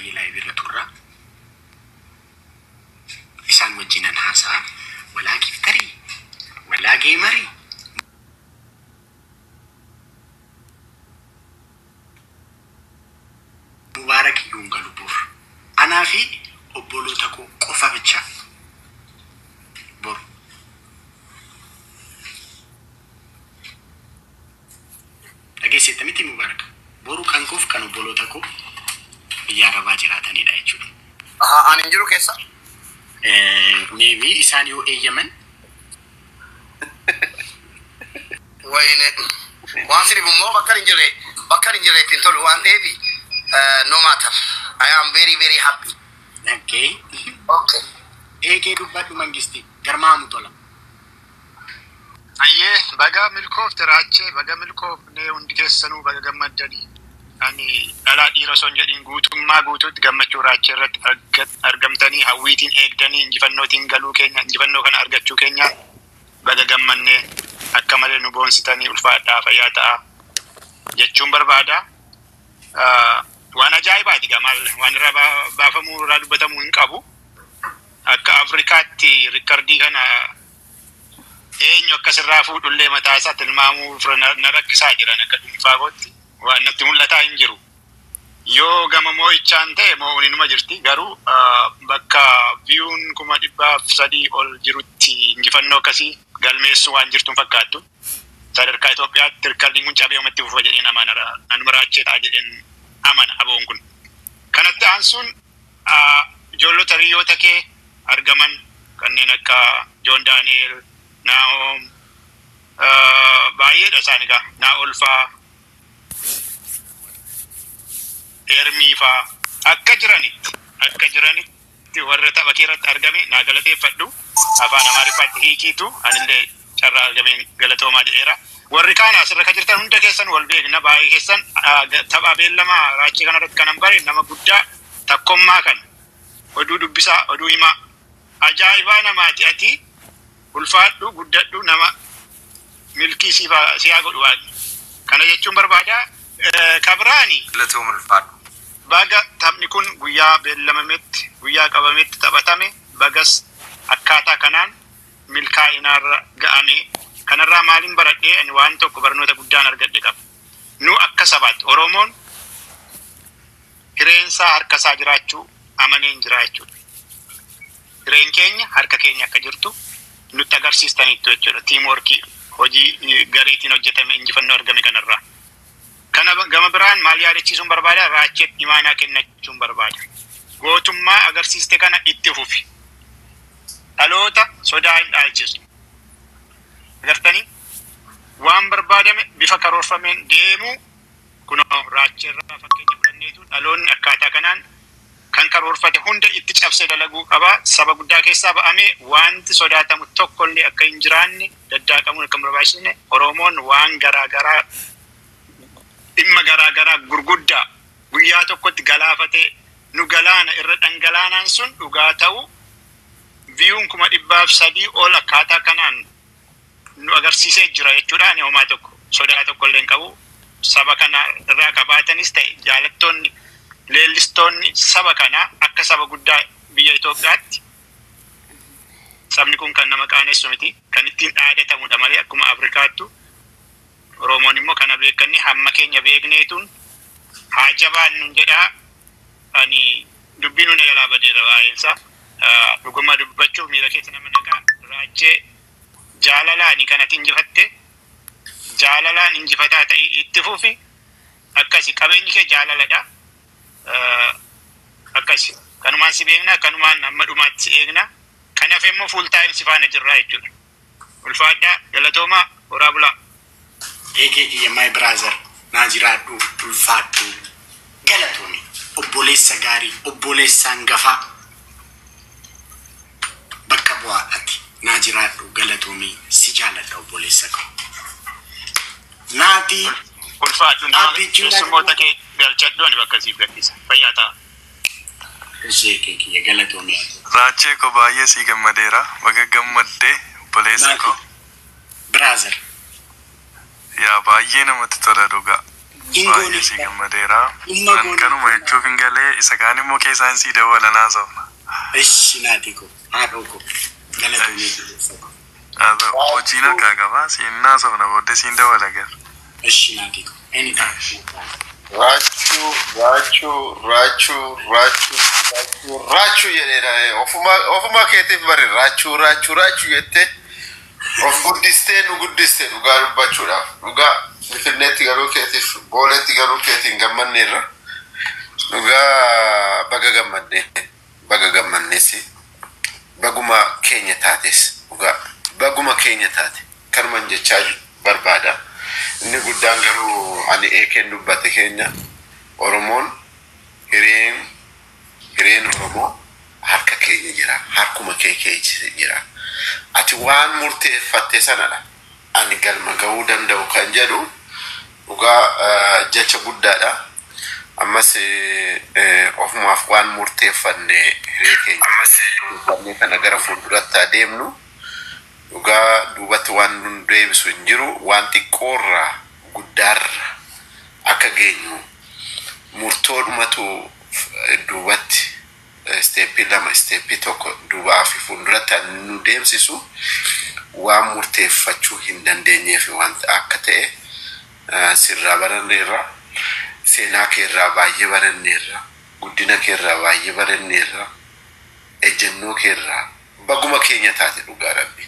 baay'ee laayibirra turra. Isaan wajjinan haasaa walaa giftarii walaa geemarii Mubarak Yungalubur anaa fi obboloota koo qofa bicha bor dhageessite miti Mubarak boru kan koof kan obboloota koo biyya Arabaa jiraatanidha jechuudha. Ani jiru keessa neevi isaan yoo eeyyaman wayne waan sirrii immoo bakka hin jirre ittiin tolu waan ta'eef no matter. I am very, very happy. Okay. Okay. Eke dubbadhu mangisti garmaamu tola. Ayyee baga milkoof tiraachee baga milkoof nee hundi keessanuu baga gammaddanii ani dhalaa dhiira son jedhin guutummaa guutuutti gammachuu raachee irratti argamtanii hawwiitiin eegdanii injifannootiin galuu keenya injifannoo kana argachuu keenya baga gammannee akka malee nu boonsitanii ulfaadhaa fayyaa ta'a jechuun barbaada. Waan ajaa'ibaati gamal waan irra baafamuu irraa dubbatamuu hin qabu. Akka Afrikaatti riikardii kana eenyu akkasirraa fuudhullee mataa isaa tilmaamuu na rakkisaa jiran akka dhuunfaa kootti waan natti mul'ataa hin jiru. Yoo gama moo'ichaan ta'e moo'uun inuma jirti garuu bakka viyuun 300 ol jirutti injifannoo akkasii galmeessuu waan jirtuun fakkaattu. Sadarkaa Itoophiyaatti riikardiin kun cabee uumatti fufa jedheen anuma raachee ta'a jedheen amana aboon kun. Kanatti aansuun ijoollota hiriyoota kee argaman kanneen akka Joon Daani'el, Naahom, baay'eedha isaan egaa Naa'ol faa, Ermii faa akka jiranitti warra tapha keerratti argame naa galateeffadhu. Afaan Amaariffaatti hiikiitu anillee carraa argameen galatoomaa jedheera. Warri kaan asirra kan jirtan hunda keessan wal beekna baay'ee keessan tapha beellamaa raachii kanarratti kanan bare nama guddaa takkommaa kan oduu dubbisaa oduu himaa ajaa'ibaa namaati ati ulfaadhu guddadhu nama milkii siyaa godhu waan kana jechuun barbaada. Kabraani Latoo mulfaadhu baga taphni kun guyyaa beellamametti guyyaa qabametti taphatame bagas akkaataa kanaan milkaa'inaarra ga'ame. Kanarraa maaliin baradhee ani waan tokko barnoota guddaan argadhe qaba. Nu akka sabaatti Oromoon hireensaa harkasaa jiraachuu amaneen jira jechuudha. Hireen keenya harka keenya akka jirtu nutti agarsiistaniittu jechuudha. Tiimworkii hojii gareetiin hojjetame injifannoo argame kanarraa. Kana gama biraan maal yaadachiisuun barbaada? Raacheet imaanaa kennachuun barbaada. Gootummaa agarsiiste kana itti fufi. Dhaloota sodaa hin dhaalchisu. Agartanii waan barbaadame bifa karoorfameen deemu kunoo raacheerraa fakkeenya fudhanneetu dhaloonni akkaataa kanaan kan karoorfate hunda itti cabsee dalaguu qaba. Saba guddaa keessaa ba'amee wanti sodaatamu tokkollee akka hin jiraanne daddaaqamuun akka hin barbaachisne Oromoon waan garaagaraa dhimma garaagaraa gurguddaa guyyaa tokkotti galaafatee nu galaana irra dhangalaanaan sun dhugaa ta'u viyuun 300 ol akkaataa kanaan nu agarsiisee jira jechuudha. Ani homaa tokko sodaa tokkollee hin qabu. Saba kana irraa qabaatanis ta'e jaalattoonni leellistoonni saba kana akka saba guddaa biyya Itoophiyaatti sabni kun kan nama qaanessu miti kan ittiin dhaadatamudha malee akkuma Afrikaattu Oromoon immoo kana beekanni hamma keenya beekneetuun haa jabaannu jedhaa. Ani dubbiin nu jalaa badeera baay'eensa dhuguma dubbachuuf miira keessa nama naqaa raachee jaalalaan kanatti injifatte jaalalaan injifataa ta'e itti fufi akkasi qabeenyi kee jaalaladha. Akkasi kanumaan si beekna kanumaan amma dhumaatti si eegna kanaaf immoo full time si faana jirra jechuudha. Ulfaadhaa galatoomaa horaa bulaa. Eegee my brother naa jiraadhu ulfaadhu galatoomi obboleessa gaarii obboleessa hangafaa bakka bu'aadhaati. Naa jiraadhu galatoomi si jaaladha obboleessa koo. Naati ulfaadhu nama keessummoota kee galchadhu ani bakka siif gaddisa fayyaa ta'a. Kiyya galatoomi. Raachee koo baay'ee si gammadeera baga gammaddee obboleessa koo. Brother. Yaa baay'ee namatti tola dhugaa. baay'ee si gammadeera. An kanuma jechuuf hin galee isa kaan immoo keessaan si dawwala naasofna. Ishi naati ko haadhoo ko galatoomii hojiin akka qabaa siin naasofna booddee siin dawwala gar. ishi naati ko anytime. Rachu jedhedha. Ofuma keetiif bari rachu jette of guddistee nu guddiste dhugaa dubbachuudhaaf. Dhugaa Finfinneetti garuu keetiif booleetti garuu keetiin gammanneerra. Dhugaa baga gammanneesi. Baguma keenya taates. Dhugaa baguma keenya taate. Kanuman jechaa barbaada. Inni guddaan garuu ani eekeen dubbate keenya Oromoon hireen Oromoo harka keenya jira. Harkuma kee jira. Ati waan murteeffatte sanadha. Ani galma ga'uu danda'u kan jedhu dhugaa jecha guddaadha. Ammas ofumaaf waan murteeffanne hiree keenya kana gara fuulduratti adeemnu dhugaa duubatti waan nun deebisu hin jiru. Waan xiqqoorraa guddaarra akka geenyu murtoodhumatu duubatti steepii lama steepii tokko duubaa fi fuulduratti nu deemsisu waan murteeffachuu hin dandeenyeef wanta akka ta'e sirraa baranneerra. Seenaa keerraa baay'ee baranneerra. Guddina keerraa baay'ee baranneerra. Ejjennoo keerraa baguma keenya taate dhugaa Rabbi.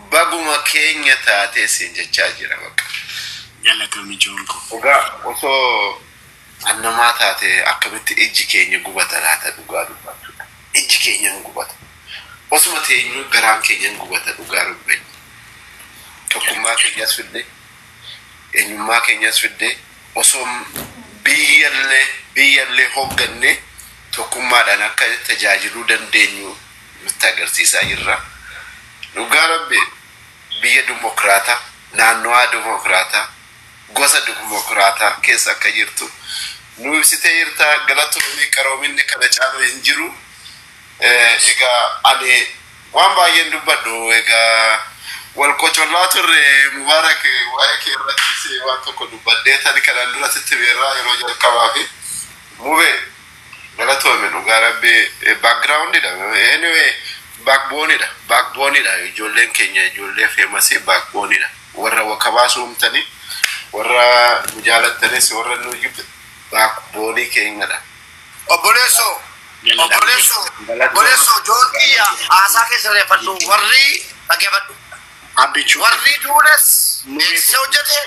Baguma keenya taate siin jechaa jira bakka. Galatoomii joonko. Dhugaa osoo annamaa taate akkamitti ijji keenya gubata laata dhugaa dubbachuudha. Ijji keenya gubata. Osuma teenyu garaan keenya gubata dhugaa Rabbi. Tokkummaa keenyas fidde, eenyummaa keenyas fidde, osoo biyyallee hoogganne tokkummaadhaan akka tajaajiluu dandeenyu nutti agarsiisaa jirra. Dhugaa Rabbi biyya dimokiraataa, naannoo dimokiraataa, gosa dimokiraataa keessa akka jirtu nu ibsitee jirta. Galatoomii qaroominni kana caalu hin jiru. Egaa ani waan baay'een dubbadhu. Egaa wal qocollaa turre Mubaarak waa'ee kee irratti waan tokko dubbadhee tani kanaan duratti beerraa yeroo jalqabaa fi mubee galatoomii dhugaa Rabbi backgroundidha. Anyway backboneidha. Ijoolleen keenya ijoollee feemasii backboneidha. Warra wakabaa suumtanii warra nu jaalattanis warra nu jibbe backbonii keenyadha. Obboleessoo joonkiya haasaa keessa reeffadhu warri dhageeffadhu. Warri duudes beeksisa hojjete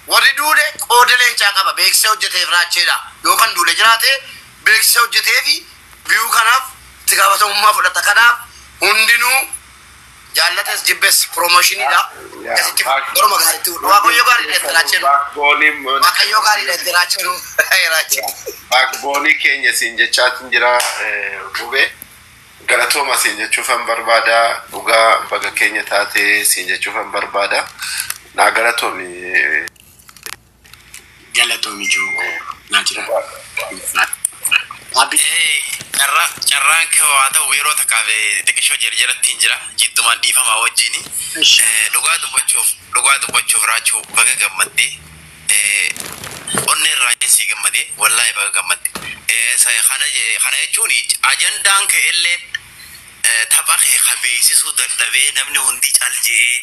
warri duude qooda leencaa qaba. Beeksisa hojjeteef raacheedha. Yoo kan duule jiraate beeksisa hojjeteefi biyuu kanaaf itti gaafatamummaa fudhata. Kanaaf hundinuu jaallates jibbes promotionidha. Asitti Oromoo gaariitti Waaqayyo gaariidha itti raachenu. Waaqayyo gaariidha itti raachenu. Baakboonii keenya siin jechaatiin jira Mubee. Galatooma siin jechuufan barbaada. Dhugaa baga keenya taate siin jechuufan barbaada. Naa galatoomi jiru naa jira. Carraan kee waa ta'u yeroo takkaafe xiqqishoo jarjarattiin jira. Jiddumaan dhiifamaa wajjini. Dhugaa dubbachuuf raachuu baga gammadde. Onneen raajeen sii gammadee wallaahi baga gammadde. Kana jechuun ajandaan kee illee tapha kee beeksisuu dadhabee namni hundi caalje'ee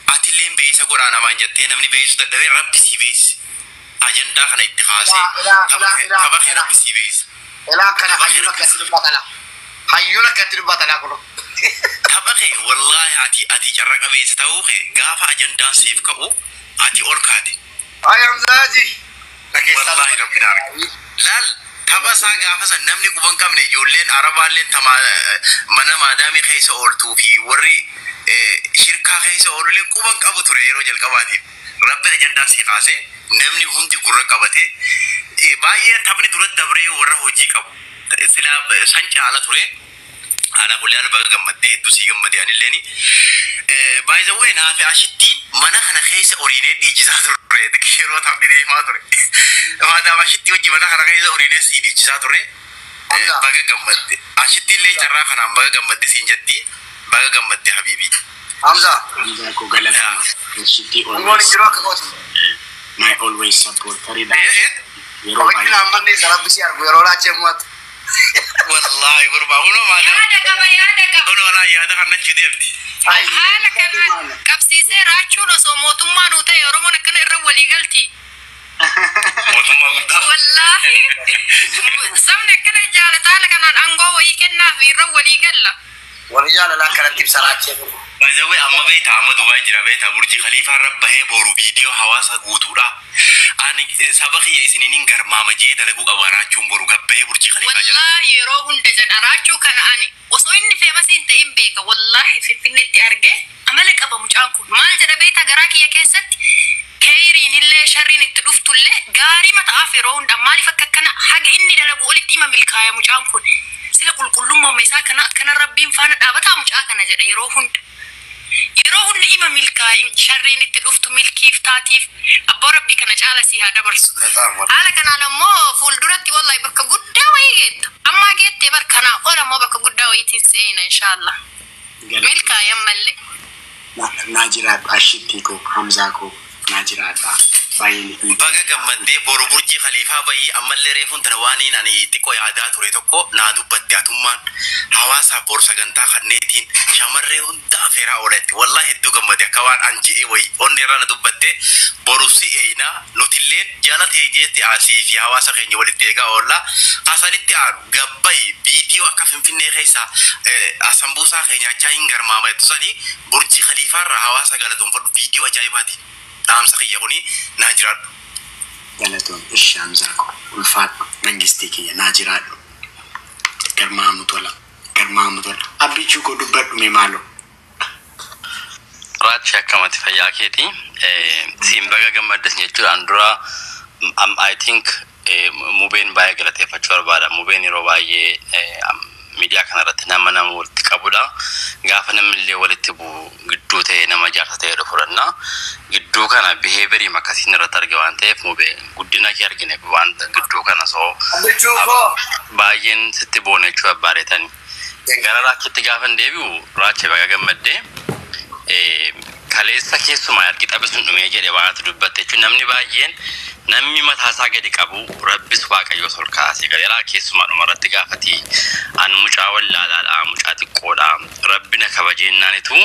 atilleen beeksisa godhaanamaan jettee namni beeksisuu dadhabee Rabbi sii beeksise. Ajandaa kana itti kaasee tapha kee Rabbi sii beeksise. Elaa kana hayyuuna akkatti dubbatalaa kulo. Tapha kee wallaahi ati carra qabeessa ta'uu kee gaafa ajandaan siif ka'u ati ol kaate. Ayamzaaji. Wallaahi Rabbi naaf. Laal tapha isaa gaafa san namni quban qabne ijoolleen Arabaalleen mana maadaamii keessa ooltuu fi warri shirkaa keessa oolullee quban qabu ture yeroo jalqabaatiif. Rabbi ajandaa sii kaasee namni hundi gurra qabate baay'ee taphni duratti dabree warra hojii qabu. Silaa san caala ture. Haala kullee baga gammaddee hedduu sii gammadee anilleeni. By the way naafi ashittiin mana kana keessa oriinee dhiichisaa ture. Yeroo taphni deemaa ture. Maadaama ashittii hojii mana kana keessa oriinee sii dhiichisaa ture. Baga gammadde. Ashittiillee carraa kanaan baga gammadde siin jetti. Baga gammadde Habiibii. Hamza. Ko galata. Ashittii olmas. my always supporter ida yeroo Kau ini aman nih salah bisiar gue rola cemut. wallahi gurba uno mana uno wala ya da kan ci dirti haala kana qabsiisee raachuun osoo mootummaan uu ta'e Oromoon akkana irra walii galti. motumma guddaa Wallaahi sabni akkana jaalataa haala kanaan aangoo wayii kennaaf irra walii galla. Wani jalan lah karena tim salah cemut. bazawe amma beeta amma dubai jira beeta burji khalifa rabbahe boru video hawasa guutuudha ani sabaqi isinin garmama jee dalagu qabaraachuun boru gabbahe burji khalifa jira Wallaahi yeroo hunda jedharaachuu kana ani osoo inni feemasiin ta'in beeka wallaahi finfinneetti arge amala qaba mucaan kun maal jedha beeta garaa kiyya keessatti keeriin illee sharriin itti dhuftullee gaarii mata'aaf yeroo hunda maaliif akka akkana haga inni dalagu olitti hima milkaaya mucaan kun sila qulqullummaa isaa kana rabbiin faana dhaabataa mucaa kana jedha yeroo hunda ima milkaa'in sharriin itti dhuftu milkiif taatiif abbaa rabbii kana caala si haa dabarsu. Haala kanaan ammoo fuulduratti wallahi bakka guddaa wayii geetta. Ammaa geettee barkanaa ola ammoo bakka guddaa wayiitiin seena inshaallah. Milkaa'in mallee. naa jiraadhu ashitti koo Hamzaa koo naa jiraadha baay'ee baga gammadee boru burji khalifa bayi ammallee reefun tana waaniin ani xiqqoo yaadaa ture tokko naa dubbatti atummaan hawaasa bor sagantaa kanneetiin shamarree hunda afeeraa oolatti wallahi hedduu gammade akka waan anji'e wayi onni irra na dubbatte borusi eeyna nutillee jaalatee jeetti asii fi hawaasa keenya walitti eegaa oolla asanitti aanu gabbayi viidiyoo akka finfinnee keessa asambuusaa keenya achaa hin garmaama tusanii burji khalifa irra hawaasa galatoonfadhu viidiyoo ajaa'ibaati. Amsa kiyabuni najiradu galatoon ishi Hamzaa koo ulfaadhu mangistii kiyya naa jiraadhu garmaamu tola abbichuu koo dubbadhu mee maaloo Raachi akkamatti fayyaa keeti siin baga gammaddas jechuudhaan dura I think mubeen baay'ee galateeffachuu barbaada mubeen yeroo baay'ee miidiyaa kanarratti nama walitti qabudha gaafa namillee walitti bu'u gidduu ta'ee nama jaarsa ta'ee dhufurannaa gidduu kana behavior makasiin irratti arge waan ta'eef mubee guddina kee argine waan gidduu kana soo baay'een sitti boona jechuu abbaareetani gara raachitti gaafa deebi'u raachi baga gammaddee kaleessa keessumaa argi xabisuun dhumee jedhe waanti dubbatte jechuun namni baay'een namni mataasaa gadi qabu rabbis waaqayyo sol kaasee garaa keessumaa dhumarratti gaafati an mucaa wallaalaadha mucaa xiqqoodha rabbina kabajeennaanitu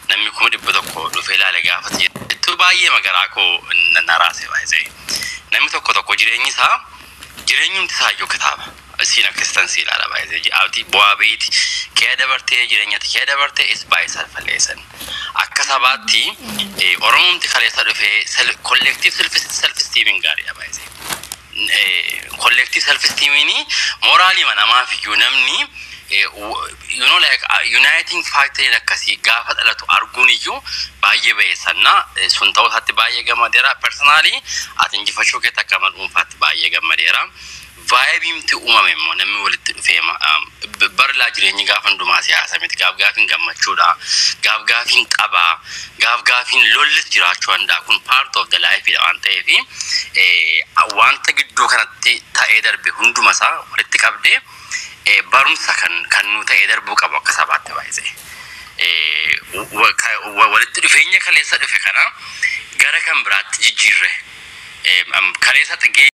namni kuma 100 dhufee ilaale gaafati jettu baay'ee magaraa koo naraase baay'ee namni tokko jireenyumti isaa yoo kitaaba siin akkasitti ilaala baay'ee ji'aati bu'aa beeti kee dabartee jireenyatti kee dabartee is baay'isaan falleessan akka sabaatti oromumti kaleessa dhufee collective self esteem gaarii baay'ee collective self esteem ni morally manamaa fi namni you know like uniting factor akkasii gaafa dhalatu arguun iyyuu baay'ee baay'isannaa sun ta'uu isaatti baay'ee gammadeera personally ati injifachuu keetti akka dhuunfaatti baay'ee gammadeera vibe imti uumame immoo namni walitti dhufee barlaa jireenyi gaafa hundumaa siyaasa miti gaafgaafin gammachuudha gaafgaafin qabaa gaafgaafin lollis jiraachuu handaa kun part of the life dha waan ta'eef wanta gidduu kanatti ta'ee darbe hundumasaa walitti qabdee barumsa kan nu ta'ee darbuu qabu akka sabaatti baay'ee walitti dhufeenya kaleessa dhufe kana gara kan biraatti jijjiirre kaleessa